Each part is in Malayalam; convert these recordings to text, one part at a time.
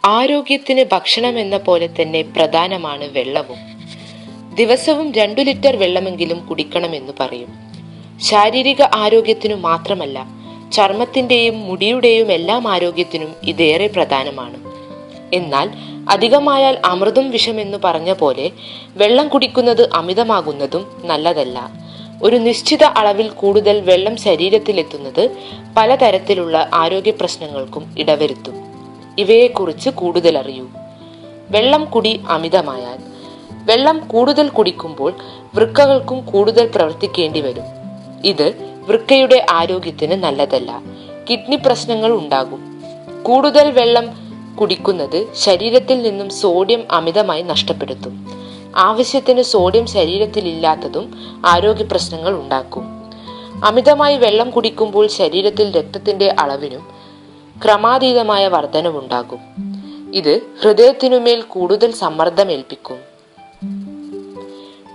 ആരോഗ്യത്തിന് ഭക്ഷണം എന്ന പോലെ തന്നെ പ്രധാനമാണ് വെള്ളവും. ദിവസവും 2 ലിറ്റർ വെള്ളമെങ്കിലും കുടിക്കണമെന്ന് പറയും. ശാരീരിക ആരോഗ്യത്തിനു മാത്രമല്ല, ചർമ്മത്തിന്റെയും മുടിയുടെയും എല്ലാം ആരോഗ്യത്തിനും ഇതേറെ പ്രധാനമാണ്. എന്നാൽ അധികമായാൽ അമൃതും വിഷമെന്നു പറഞ്ഞ പോലെ വെള്ളം കുടിക്കുന്നത് അമിതമാകുന്നതും നല്ലതല്ല. ഒരു നിശ്ചിത അളവിൽ കൂടുതൽ വെള്ളം ശരീരത്തിലെത്തുന്നത് പലതരത്തിലുള്ള ആരോഗ്യ പ്രശ്നങ്ങൾക്കും ഇടവരുത്തും. ഇവയെക്കുറിച്ച് കൂടുതൽ അറിയൂ. വെള്ളം കുടി അമിതമായാൽ. വെള്ളം കൂടുതൽ കുടിക്കുമ്പോൾ വൃക്കകൾക്കും കൂടുതൽ പ്രവർത്തിക്കേണ്ടി വരും. ഇത് വൃക്കയുടെ ആരോഗ്യത്തിന് നല്ലതല്ല. കിഡ്നി പ്രശ്നങ്ങൾ ഉണ്ടാകും. കൂടുതൽ വെള്ളം കുടിക്കുന്നത് ശരീരത്തിൽ നിന്നും സോഡിയം അമിതമായി നഷ്ടപ്പെടുത്തും. ആവശ്യത്തിന് സോഡിയം ശരീരത്തിൽ ഇല്ലാത്തതും ആരോഗ്യ പ്രശ്നങ്ങൾ ഉണ്ടാക്കും. അമിതമായി വെള്ളം കുടിക്കുമ്പോൾ ശരീരത്തിൽ രക്തത്തിന്റെ അളവിനും ക്രമാതീതമായ വർധനവുണ്ടാകും. ഇത് ഹൃദയത്തിനുമേൽ കൂടുതൽ സമ്മർദ്ദം ഏൽപ്പിക്കും.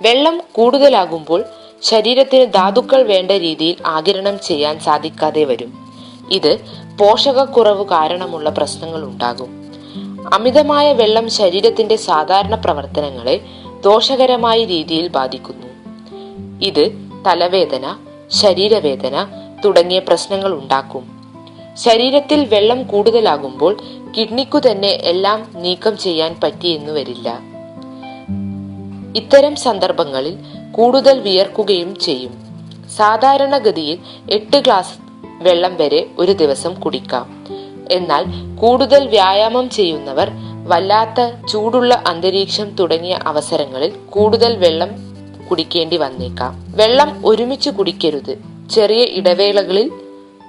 വെള്ളം കൂടുതലാകുമ്പോൾ ശരീരത്തിന് ധാതുക്കൾ വേണ്ട രീതിയിൽ ആഗിരണം ചെയ്യാൻ സാധിക്കാതെ വരും. ഇത് പോഷകക്കുറവ് കാരണമുള്ള പ്രശ്നങ്ങൾ ഉണ്ടാകും. അമിതമായ വെള്ളം ശരീരത്തിന്റെ സാധാരണ പ്രവർത്തനങ്ങളെ ദോഷകരമായ രീതിയിൽ ബാധിക്കുന്നു. ഇത് തലവേദന, ശരീരവേദന തുടങ്ങിയ പ്രശ്നങ്ങൾ ഉണ്ടാക്കും. ശരീരത്തിൽ വെള്ളം കൂടുതലാകുമ്പോൾ കിഡ്നിക്കു തന്നെ എല്ലാം നീക്കം ചെയ്യാൻ പറ്റിയെന്നു വരില്ല. ഇത്തരം സന്ദർഭങ്ങളിൽ കൂടുതൽ വിയർക്കുകയും ചെയ്യും. സാധാരണഗതിയിൽ 8 ഗ്ലാസ് വെള്ളം വരെ ഒരു ദിവസം കുടിക്കാം. എന്നാൽ കൂടുതൽ വ്യായാമം ചെയ്യുന്നവർ വല്ലാത്ത ചൂടുള്ള അന്തരീക്ഷം തുടങ്ങിയ അവസരങ്ങളിൽ കൂടുതൽ വെള്ളം കുടിക്കേണ്ടി വന്നേക്കാം. വെള്ളം ഒരുമിച്ച് കുടിക്കരുത്. ചെറിയ ഇടവേളകളിൽ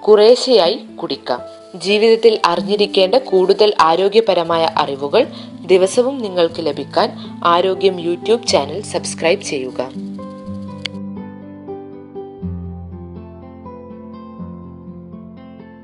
കുറേശ്ശെയായി കുടിക്കാം. ജീവിതത്തിൽ അറിഞ്ഞിരിക്കേണ്ട കൂടുതൽ ആരോഗ്യപരമായ അറിവുകൾ ദിവസവും നിങ്ങൾക്ക് ലഭിക്കാൻ ആരോഗ്യം യൂട്യൂബ് ചാനൽ സബ്സ്ക്രൈബ് ചെയ്യുക.